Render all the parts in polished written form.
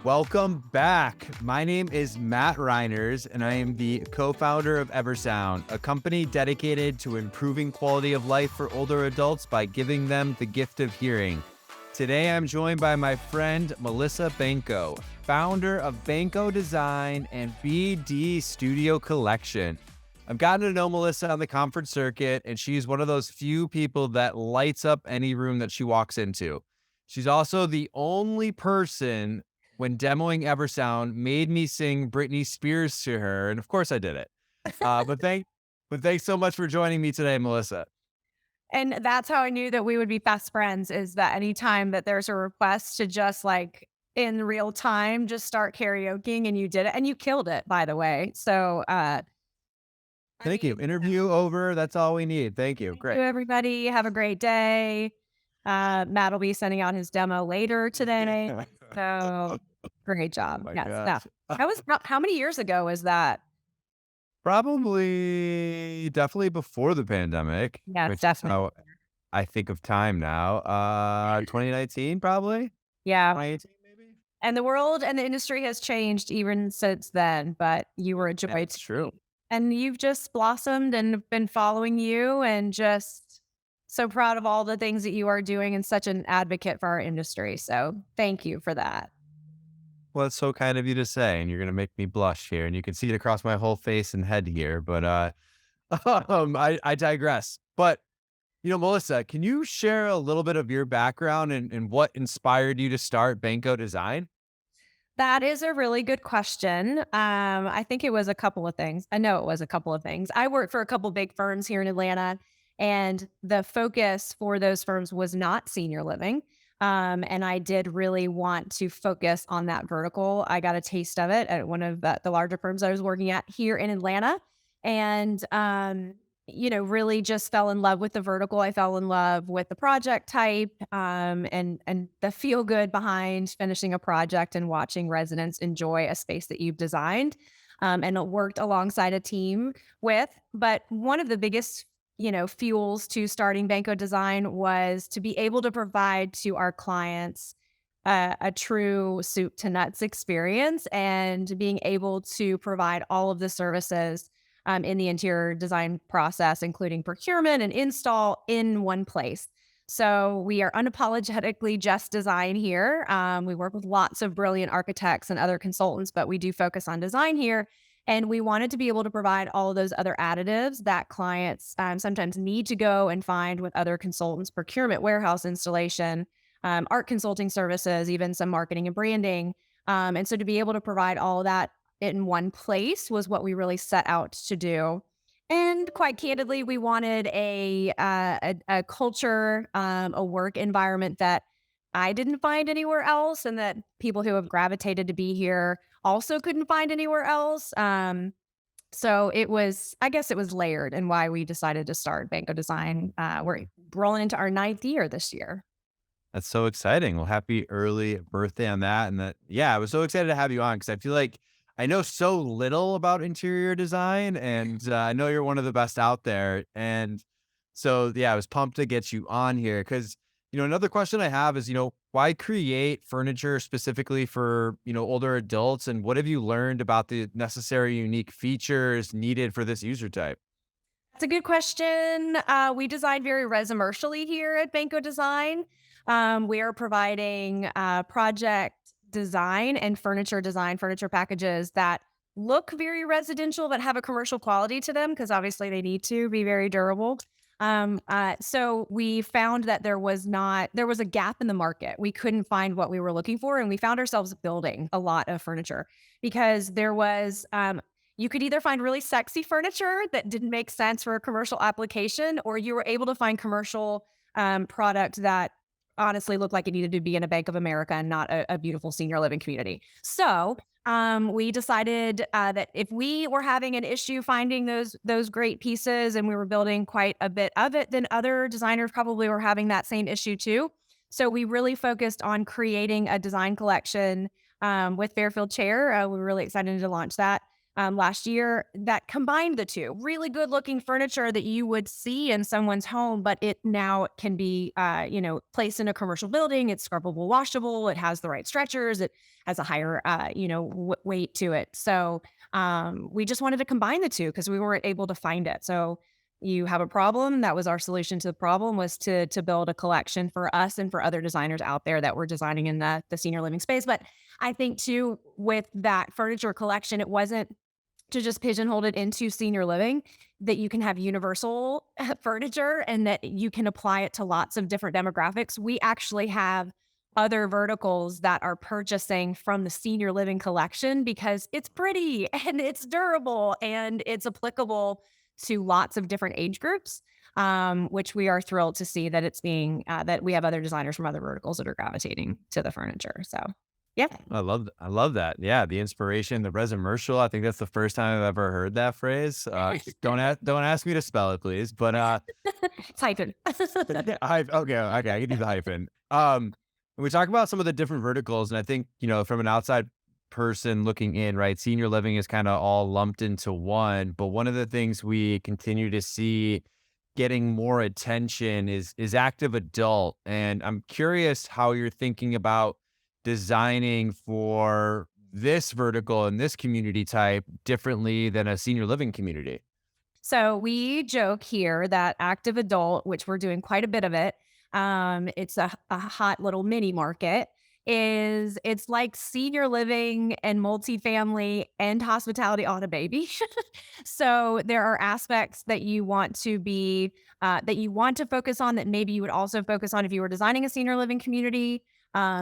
Welcome back. My name is Matt Reiners, and I am the co-founder of EverSound, a company dedicated to improving quality of life for older adults by giving them the gift of hearing. Today, I'm joined by my friend, Melissa Banko, founder of Banko Design and BD Studio Collection. I've gotten to know Melissa on the conference circuit, and she's one of those few people that lights up any room that she walks into. She's also the only person when demoing EverSound made me sing Britney Spears to her, and of course I did it. But thanks so much for joining me today, Melissa. And that's how I knew that we would be best friends, is that anytime that there's a request to just like in real time, just start karaokeing, and you did it and you killed it, by the way. So, I Thank you. mean, Interview over. That's all we need. Thank you. thank you, Great. everybody. Have a great day. Matt will be sending out his demo later today. So great Oh job. my Yes. Now, gosh. how many years ago was that? Probably, definitely before the pandemic, Yes, which is definitely. how I think of time now. 2019, probably Yeah. 2018, maybe. And the world and the industry has changed even since then, but you were a Yeah, joy it's to true. me. And you've just blossomed and have been following you, and just so proud of all the things that you are doing and such an advocate for our industry. So thank you for that. Well, it's so kind of you to say, and you're gonna make me blush here, and you can see it across my whole face and head here. But I digress. But Melissa, can you share a little bit of your background and what inspired you to start Banko Design? That is a really good question. I think it was a couple of things. I know it was a couple of things. I worked for a couple big firms here in Atlanta, and the focus for those firms was not senior living. And I did really want to focus on that vertical. I got a taste of it at one of the larger firms I was working at here in Atlanta. And really just fell in love with the vertical. I fell in love with the project type, and the feel good behind finishing a project and watching residents enjoy a space that you've designed, and it worked alongside a team with. But one of the biggest, fuels to starting Banco Design was to be able to provide to our clients a true soup to nuts experience, and being able to provide all of the services in the interior design process, including procurement and install in one place. So we are unapologetically just design here. We work with lots of brilliant architects and other consultants, but we do focus on design here. And we wanted to be able to provide all of those other additives that clients sometimes need to go and find with other consultants: procurement, warehouse installation, art consulting services, even some marketing and branding. And so to be able to provide all of that in one place was what we really set out to do. And quite candidly, we wanted a culture, a work environment that I didn't find anywhere else, and that people who have gravitated to be here also couldn't find anywhere else. So it was, I guess, it was layered, and why we decided to start Banco Design. We're rolling into our ninth year this year. That's so exciting. Well, happy early birthday on that. And that, yeah, I was so excited to have you on because I feel like I know so little about interior design, and I know you're one of the best out there. And so, yeah, I was pumped to get you on here because, another question I have is, why create furniture specifically for, older adults? And what have you learned about the necessary unique features needed for this user type? That's a good question. We design very reso-mercially here at Banco Design. We are providing project design and furniture packages that look very residential but have a commercial quality to them, because obviously they need to be very durable. So we found that there was a gap in the market. We couldn't find what we were looking for, and we found ourselves building a lot of furniture because there was you could either find really sexy furniture that didn't make sense for a commercial application, or you were able to find commercial product that honestly looked like it needed to be in a Bank of America and not a beautiful senior living community. So we decided that if we were having an issue finding those great pieces, and we were building quite a bit of it, then other designers probably were having that same issue too. So we really focused on creating a design collection with Fairfield Chair. We were really excited to launch that. last year that combined the two. Really good looking furniture that you would see in someone's home, but it now can be, placed in a commercial building. It's scrubbable, washable. It has the right stretchers. It has a higher, weight to it. So we just wanted to combine the two because we weren't able to find it. So you have a problem. That was our solution to the problem, was to build a collection for us and for other designers out there that were designing in the senior living space. But I think too, with that furniture collection, it wasn't to just pigeonhole it into senior living, that you can have universal furniture and that you can apply it to lots of different demographics. We actually have other verticals that are purchasing from the senior living collection because it's pretty and it's durable and it's applicable to lots of different age groups. Which we are thrilled to see that it's being that we have other designers from other verticals that are gravitating to the furniture. So, yeah. I love that. Yeah, the inspiration, the reso-mercial. I think that's the first time I've ever heard that phrase. Don't ask me to spell it, please. But Type it. okay, I can do the hyphen. We talk about some of the different verticals, and I think, from an outside person looking in, right, senior living is kind of all lumped into one. But one of the things we continue to see getting more attention is active adult, and I'm curious how you're thinking about designing for this vertical and this community type differently than a senior living community. So we joke here that active adult, which we're doing quite a bit of it, it's a hot little mini market. It's like senior living and multifamily and hospitality on a baby. So there are aspects that you want to be that you want to focus on that maybe you would also focus on if you were designing a senior living community,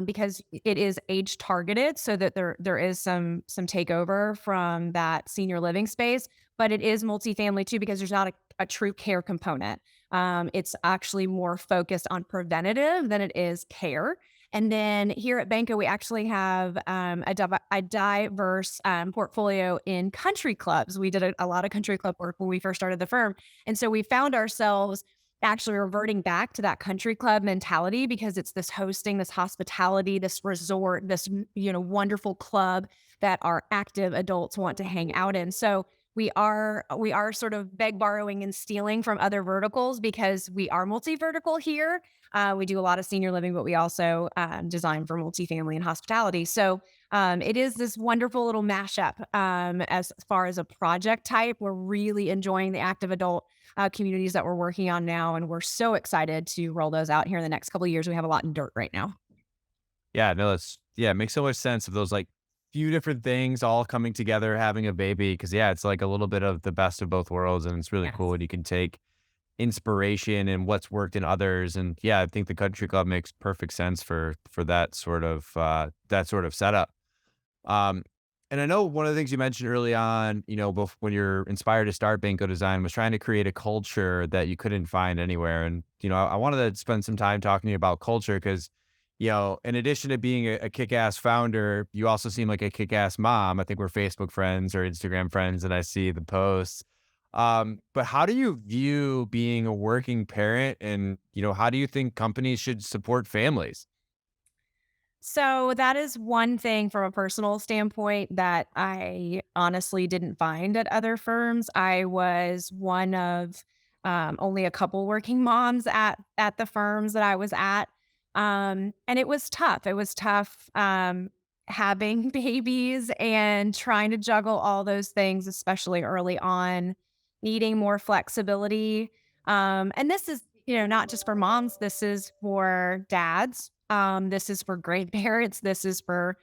because it is age targeted, so that there is some takeover from that senior living space, but it is multifamily too because there's not a true care component. It's actually more focused on preventative than it is care. And then here at Banko, we actually have a diverse portfolio in country clubs. We did a lot of country club work when we first started the firm. And so we found ourselves actually reverting back to that country club mentality because it's this hosting, this hospitality, this resort, this, wonderful club that our active adults want to hang out in. So we are sort of beg, borrowing, and stealing from other verticals because we are multi-vertical here. We do a lot of senior living, but we also design for multifamily and hospitality. So it is this wonderful little mashup. As far as a project type, we're really enjoying the active adult communities that we're working on now, and we're so excited to roll those out here in the next couple of years. We have a lot in dirt right now. Yeah, no, it makes so much sense of those like few different things all coming together, having a baby. Cause yeah, it's like a little bit of the best of both worlds. And it's really cool Yes. when you can take inspiration and what's worked in others. And yeah, I think the country club makes perfect sense for that sort of setup. Um, and I know one of the things you mentioned early on, when you're inspired to start Banko Design, was trying to create a culture that you couldn't find anywhere. And, I wanted to spend some time talking to you about culture because, in addition to being a kick-ass founder, you also seem like a kick-ass mom. I think we're Facebook friends or Instagram friends, and I see the posts. But how do you view being a working parent, and, how do you think companies should support families? So that is one thing from a personal standpoint that I honestly didn't find at other firms. I was one of only a couple working moms at the firms that I was at, and it was tough. It was tough having babies and trying to juggle all those things, especially early on, needing more flexibility. And this is, not just for moms. This is for dads. This is for grandparents. This is for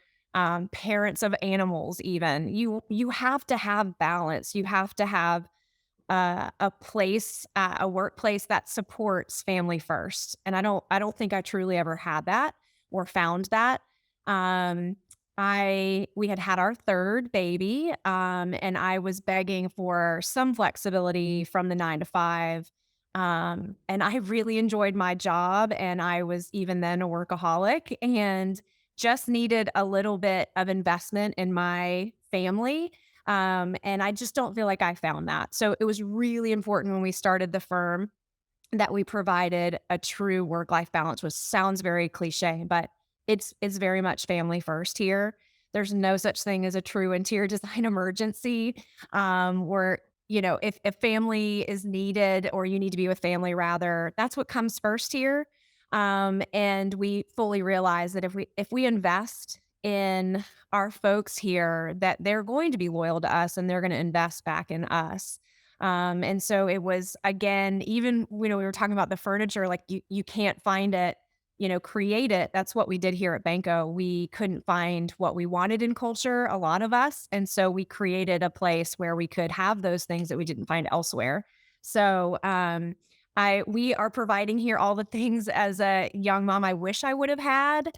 parents of animals. Even you have to have balance. You have to have a workplace that supports family first. And I don't think I truly ever had that or found that. Um, we had our third baby, and I was begging for some flexibility from the 9 to 5. And I really enjoyed my job, and I was even then a workaholic, and just needed a little bit of investment in my family, and I just don't feel like I found that. So it was really important when we started the firm that we provided a true work-life balance, which sounds very cliche, but it's very much family first here. There's no such thing as a true interior design emergency, where, if family is needed or you need to be with family rather, that's what comes first here. And we fully realize that if we invest in our folks here, that they're going to be loyal to us and they're going to invest back in us. And so it was, again, even, we were talking about the furniture, like you can't find it, create it. That's what we did here at Banko. We couldn't find what we wanted in culture, a lot of us. And so we created a place where we could have those things that we didn't find elsewhere. So we are providing here all the things as a young mom I wish I would have had.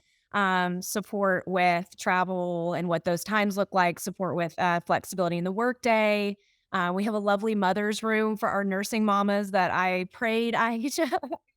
Support with travel and what those times look like, support with flexibility in the workday. We have a lovely mother's room for our nursing mamas that I prayed I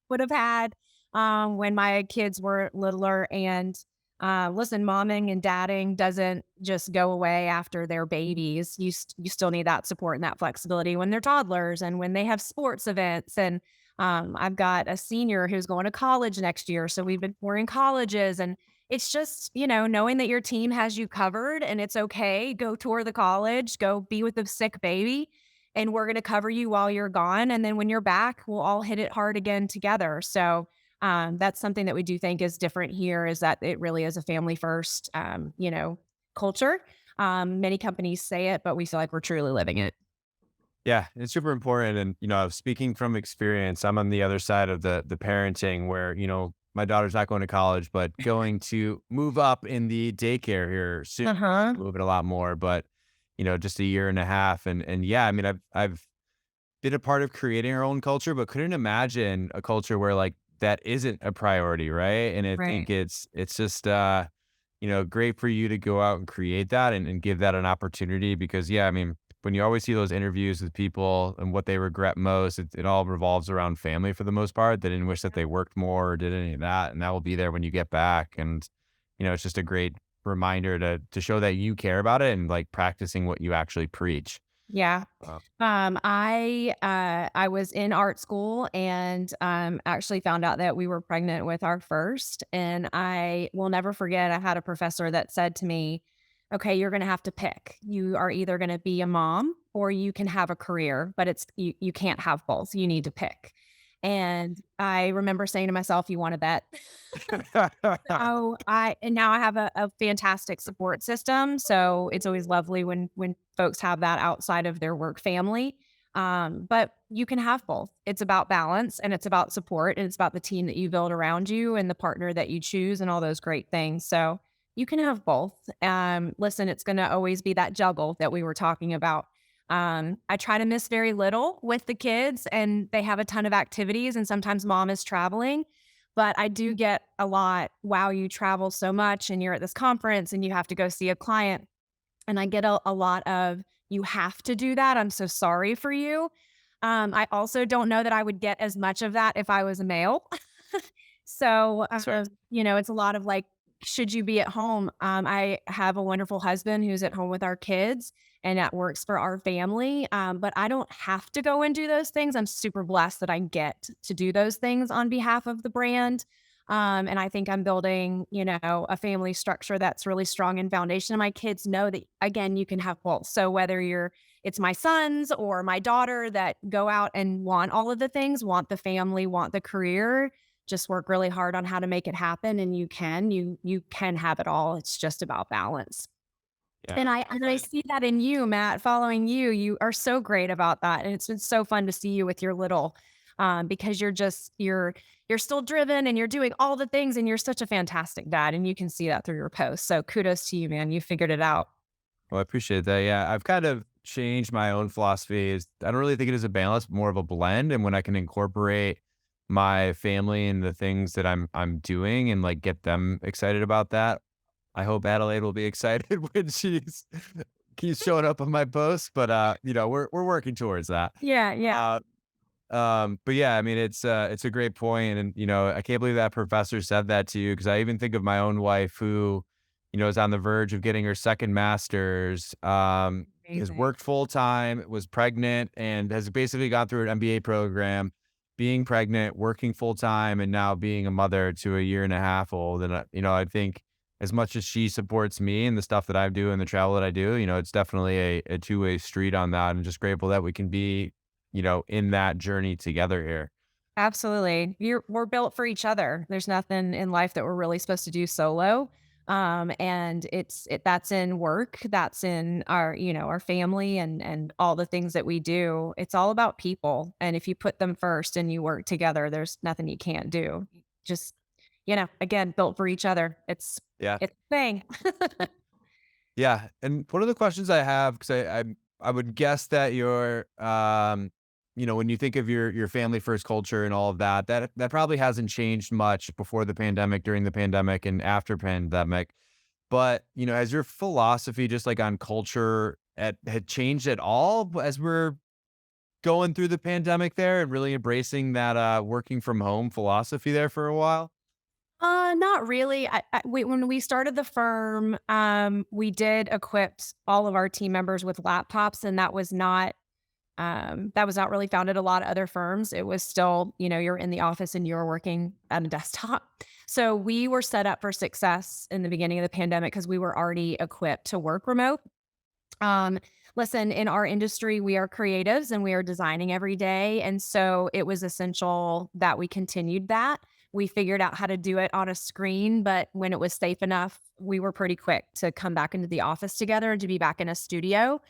would have had when my kids were littler. And listen, momming and dadding doesn't just go away after they're babies. You still need that support and that flexibility when they're toddlers and when they have sports events. And I've got a senior who's going to college next year, so we've been touring colleges, and it's just, knowing that your team has you covered and it's okay. Go tour the college, go be with the sick baby, and we're going to cover you while you're gone. And then when you're back, we'll all hit it hard again together. So that's something that we do think is different here, is that it really is a family first, culture. Many companies say it, but we feel like we're truly living it. Yeah, it's super important. And, speaking from experience, I'm on the other side of the parenting where, my daughter's not going to college, but going to move up in the daycare here soon, Uh huh. moving a lot more, but, just a year and a half. And yeah, I mean, I've been a part of creating our own culture, but couldn't imagine a culture where like that isn't a priority, right? And I think Right. it's just great for you to go out and create that and give that an opportunity because yeah, I mean, when you always see those interviews with people and what they regret most, it all revolves around family for the most part. They didn't wish that they worked more or did any of that. And that will be there when you get back. And, it's just a great reminder to show that you care about it and like practicing what you actually preach. Yeah. Uh, I was in art school and actually found out that we were pregnant with our first, and I will never forget. I had a professor that said to me, "Okay, you're going to have to pick. You are either going to be a mom or you can have a career, but you can't have both. You need to pick." And I remember saying to myself, "You want to bet?" Oh, I and now I have a fantastic support system, so it's always lovely when folks have that outside of their work family. But you can have both. It's about balance and it's about support and it's about the team that you build around you and the partner that you choose and all those great things. So you can have both. Listen, it's going to always be that juggle that we were talking about. I try to miss very little with the kids, and they have a ton of activities, and sometimes mom is traveling, but I do get a lot, "Wow, you travel so much and you're at this conference and you have to go see a client." And I get a lot of, "You have to do that. I'm so sorry for you." I also don't know that I would get as much of that if I was a male. So, Sorry. it's a lot of like, should you be at home? I have a wonderful husband who's at home with our kids and that works for our family. But I don't have to go and do those things. I'm super blessed that I get to do those things on behalf of the brand. And I think I'm building, a family structure that's really strong in foundation. And my kids know that, again, you can have both. So whether it's my sons or my daughter that go out and want all of the things, want the family, want the career, just work really hard on how to make it happen. And you can have it all. It's just about balance. Yeah. And I see that in you, Matt, following you. You are so great about that, and it's been so fun to see you with your little, because you're still driven and you're doing all the things, and you're such a fantastic dad, and you can see that through your posts. So kudos to you, man. You figured it out. Well, I appreciate that. Yeah, I've kind of changed my own philosophy. Is I don't really think it is a balance, more of a blend. And when I can incorporate my family and the things that I'm doing and like get them excited about that, I hope Adelaide will be excited when she's keeps showing up on my posts. But we're working towards that. Yeah, yeah. Uh, but yeah, I mean, it's a great point, and I can't believe that professor said that to you because I even think of my own wife who, is on the verge of getting her second master's, has Amazing. worked full time, was pregnant, and has basically gone through an MBA program, being pregnant, working full time, and now being a mother to a year and a half old. And I think as much as she supports me and the stuff that I do and the travel that I do, it's definitely a two-way street on that. And just grateful that we can be, in that journey together here. Absolutely. We're built for each other. There's nothing in life that we're really supposed to do solo. And that's in work, that's in our, our family and all the things that we do. It's all about people. And if you put them first and you work together, there's nothing you can't do. Just, again, built for each other. Yeah. It's a thing. Yeah, and one of the questions I have, because I would guess that when you think of your family first culture and all of that, that probably hasn't changed much before the pandemic, during the pandemic, and after pandemic. But has your philosophy just like on culture had changed at all as we're going through the pandemic there and really embracing that working from home philosophy there for a while? Not really. When we started the firm, we did equip all of our team members with laptops, and that was not really found at a lot of other firms. It was still, you're in the office and you're working at a desktop. So we were set up for success in the beginning of the pandemic because we were already equipped to work remote. Um, Listen, in our industry, we are creatives and we are designing every day. And so it was essential that we continued that. We figured out how to do it on a screen, but when it was safe enough, we were pretty quick to come back into the office together and to be back in a studio.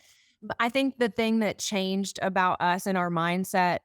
But I think the thing that changed about us and our mindset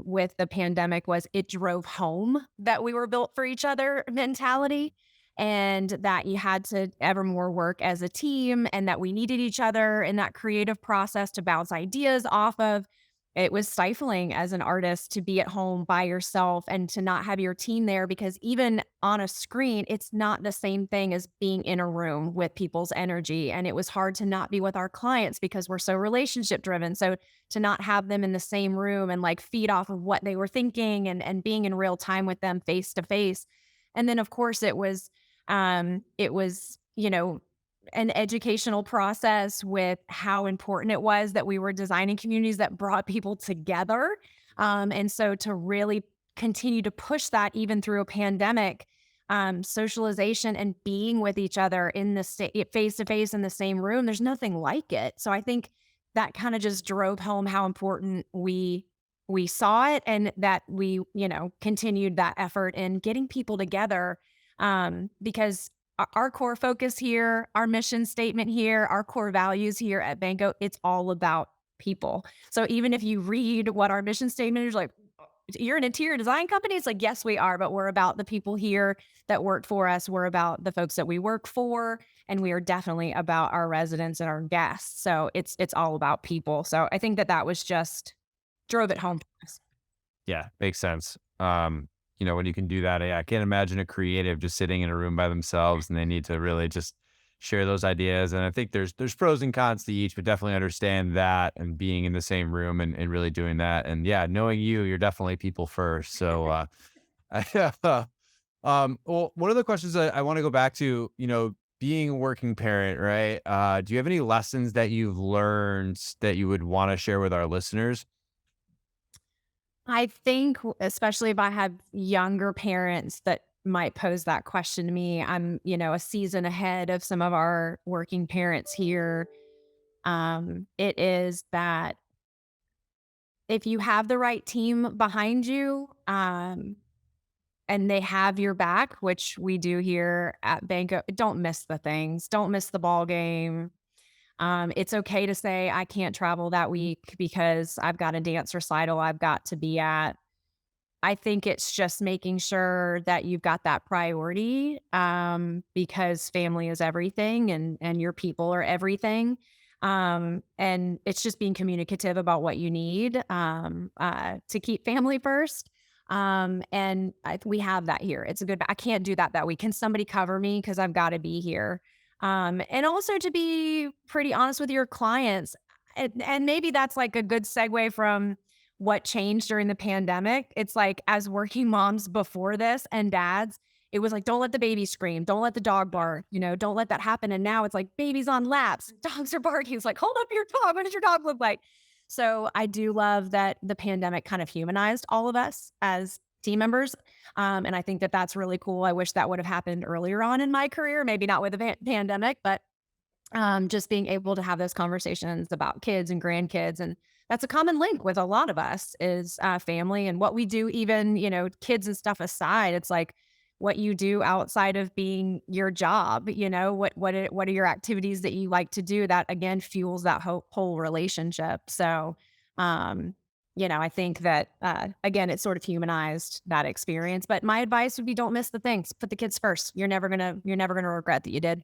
with the pandemic was it drove home that we were built for each other mentality and that you had to ever more work as a team and that we needed each other in that creative process to bounce ideas off of. It was stifling as an artist to be at home by yourself and to not have your team there because even on a screen, it's not the same thing as being in a room with people's energy. And it was hard to not be with our clients because we're so relationship driven. So to not have them in the same room and like feed off of what they were thinking and being in real time with them face to face. And then of course it was, an educational process with how important it was that we were designing communities that brought people together. And so to really continue to push that even through a pandemic, socialization and being with each other in the face to face in the same room, there's nothing like it. So I think that kind of just drove home how important we saw it and that we, continued that effort in getting people together because our core focus here, our mission statement here, our core values here at Banko, it's all about people. So even if you read what our mission statement is like, you're an interior design company. It's like, yes, we are, but we're about the people here that work for us. We're about the folks that we work for, and we are definitely about our residents and our guests. So it's all about people. So I think that was just drove it home for us. Yeah, makes sense. When you can do that, yeah, I can't imagine a creative just sitting in a room by themselves and they need to really just share those ideas. And I think there's pros and cons to each, but definitely understand that and being in the same room and really doing that. And yeah, knowing you're definitely people first. So well, one of the questions I want to go back to, being a working parent, right? Do you have any lessons that you've learned that you would want to share with our listeners? I think, especially if I have younger parents that might pose that question to me, I'm, a season ahead of some of our working parents here. It is that if you have the right team behind you, and they have your back, which we do here at Banco, don't miss the things. Don't miss the ball game. It's okay to say I can't travel that week because I've got a dance recital I've got to be at. I think it's just making sure that you've got that priority, because family is everything and your people are everything. And it's just being communicative about what you need, to keep family first. And we have that here. It's a good, I can't do that week. Can somebody cover me? Cause I've got to be here. And also to be pretty honest with your clients. And maybe that's like a good segue from what changed during the pandemic. It's like as working moms before this and dads, it was like, don't let the baby scream, don't let the dog bark, don't let that happen. And now it's like babies on laps, dogs are barking. It's like, hold up your dog. What does your dog look like? So I do love that the pandemic kind of humanized all of us as team members. And I think that that's really cool. I wish that would have happened earlier on in my career, maybe not with the pandemic, but just being able to have those conversations about kids and grandkids. And that's a common link with a lot of us is family and what we do, even, kids and stuff aside. It's like what you do outside of being your job, what are your activities that you like to do that again fuels that whole relationship. So, um, I think that again, it sort of humanized that experience. But my advice would be don't miss the things. Put the kids first. You're never gonna regret that you did.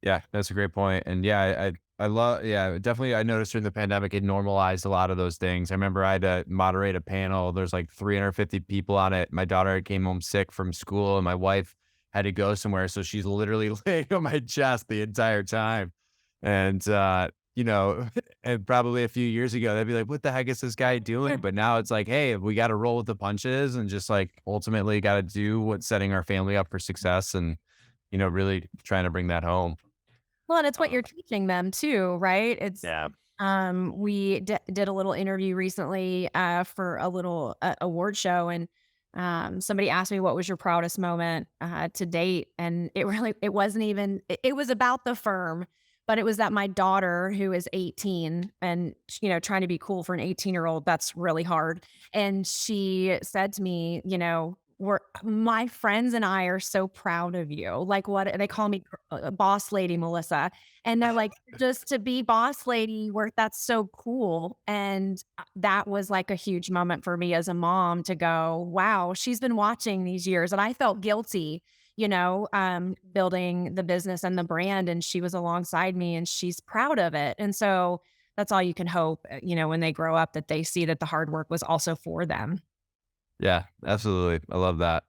Yeah, that's a great point. And yeah, I love, yeah, definitely. I noticed during the pandemic, it normalized a lot of those things. I remember I had to moderate a panel. There's like 350 people on it. My daughter came home sick from school, and my wife had to go somewhere. So she's literally laying on my chest the entire time. And, and probably a few years ago, they'd be like, what the heck is this guy doing? But now it's like, hey, we got to roll with the punches and just like ultimately got to do what's setting our family up for success and, really trying to bring that home. Well, and it's what Uh, you're teaching them too, right? yeah. We did a little interview recently for a little award show, and somebody asked me what was your proudest moment to date, and it wasn't even it was about the firm, but it was that my daughter who is 18 and trying to be cool for an 18-year-old, that's really hard, and she said to me, we're my friends and I are so proud of you. Like what they call me boss lady Melissa. And they're like, just to be boss lady work, that's so cool. And that was like a huge moment for me as a mom to go, wow, she's been watching these years. And I felt guilty, building the business and the brand. And she was alongside me and she's proud of it. And so that's all you can hope, when they grow up that they see that the hard work was also for them. Yeah, absolutely. I love that.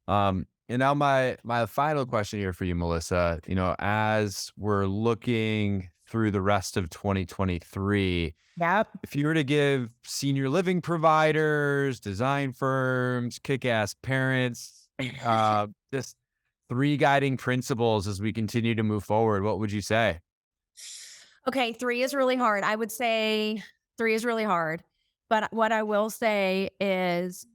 And now my final question here for you, Melissa, as we're looking through the rest of 2023, Yep. if you were to give senior living providers, design firms, kick-ass parents, just three guiding principles as we continue to move forward, what would you say? Okay, 3 is really hard. I would say 3 is really hard. But what I will say is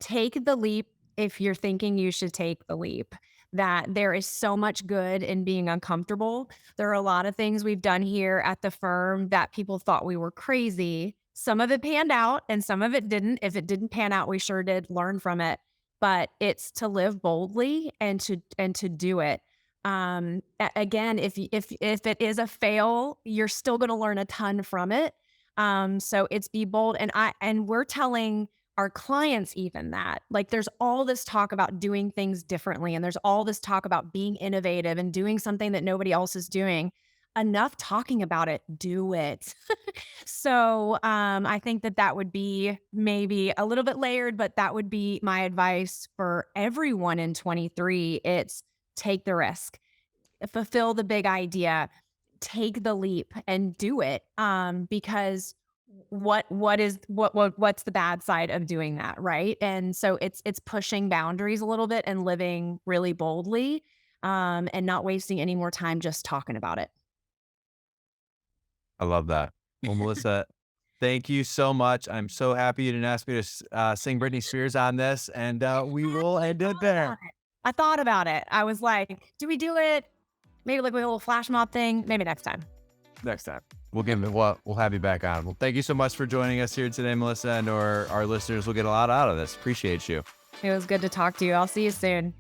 take the leap if you're thinking you should take the leap. That there is so much good in being uncomfortable. There are a lot of things we've done here at the firm that people thought we were crazy. Some of it panned out and some of it didn't. If it didn't pan out, we sure did learn from it. But it's to live boldly and to do it. Again, if it is a fail, you're still going to learn a ton from it. So it's be bold, and we're telling our clients even that. Like there's all this talk about doing things differently and there's all this talk about being innovative and doing something that nobody else is doing. Enough talking about it, do it. So I think that that would be maybe a little bit layered, but that would be my advice for everyone in 23. It's take the risk, fulfill the big idea, take the leap and do it. Because what's the bad side of doing that, right? And so it's pushing boundaries a little bit and living really boldly, and not wasting any more time just talking about it. I love that. Well, Melissa, thank you so much. I'm so happy you didn't ask me to sing Britney Spears on this, and we will end it there. I thought about it. I was like, do we do it? Maybe like a little flash mob thing. Maybe next time. Next time. We'll have you back on. Well, thank you so much for joining us here today, Melissa, and our listeners will get a lot out of this. Appreciate you. It was good to talk to you. I'll see you soon.